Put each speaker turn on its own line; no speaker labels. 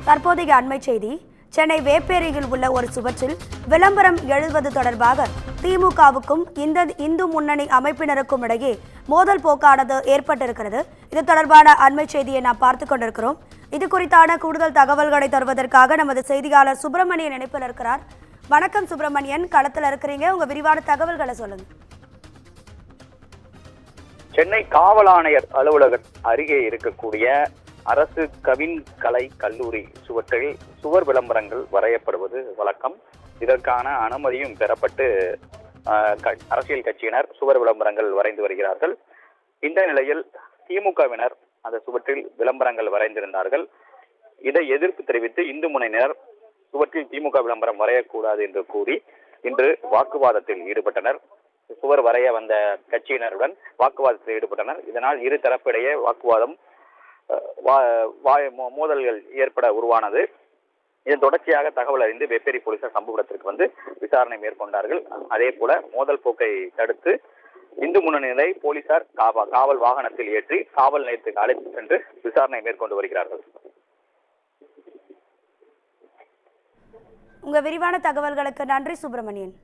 தற்போதைய அண்மை செய்தி. சென்னை வேப்பேரியில் உள்ள ஒரு சுவற்றில் விளம்பரம் எழுதுவது தொடர்பாக திமுகவுக்கும் இந்து முன்னணி அமைப்பினருக்கும் இடையே மோதல் போக்கானது ஏற்பட்டிருக்கிறது. இது தொடர்பான அண்மை செய்தியை நாம் பார்த்துக் கொண்டிருக்கிறோம். இது குறித்தான கூடுதல் தகவல்களை தருவதற்காக நமது செய்தியாளர் சுப்பிரமணியன் இணைப்பில் இருக்கிறார். வணக்கம் சுப்பிரமணியன், களத்தில் இருக்கிறீங்க, உங்க விரிவான தகவல்களை சொல்லுங்க.
சென்னை காவல் ஆணையர் அலுவலகம் அருகே இருக்கக்கூடிய அரசு கலை கல்லூரி சுவற்றில் சுவர் விளம்பரங்கள் வரையப்படுவது வழக்கம். இதற்கான அனுமதியும் பெறப்பட்டு அரசியல் கட்சியினர் சுவர் விளம்பரங்கள் வரைந்து வருகிறார்கள். இந்த நிலையில் திமுகவினர் அந்த சுவற்றில் விளம்பரங்கள் வரைந்திருந்தார்கள். இதை எதிர்ப்பு தெரிவித்து இந்து முன்னணியினர் சுவற்றில் திமுக விளம்பரம் வரையக்கூடாது என்று கூறி இன்று வாக்குவாதத்தில் ஈடுபட்டனர். சுவர் வரைய வந்த கட்சியினருடன் வாக்குவாதத்தில் ஈடுபட்டனர். இதனால் இரு தரப்பிடையே வாக்குவாதம் மோதல்கள் ஏற்பட உருவானது. இதன் தொடர்ச்சியாக தகவல் அறிந்து வெப்பேரி போலீசார் சம்பவ இடத்திற்கு வந்து விசாரணை மேற்கொண்டார்கள். அதே போல மோதல் போக்கை தடுத்து இந்து முன்னணியினரை போலீசார் காவல் வாகனத்தில் ஏற்றி காவல் நிலையத்துக்கு அழைத்து சென்று விசாரணை மேற்கொண்டு வருகிறார்கள்.
உங்க விரிவான தகவல்களுக்கு நன்றி சுப்பிரமணியன்.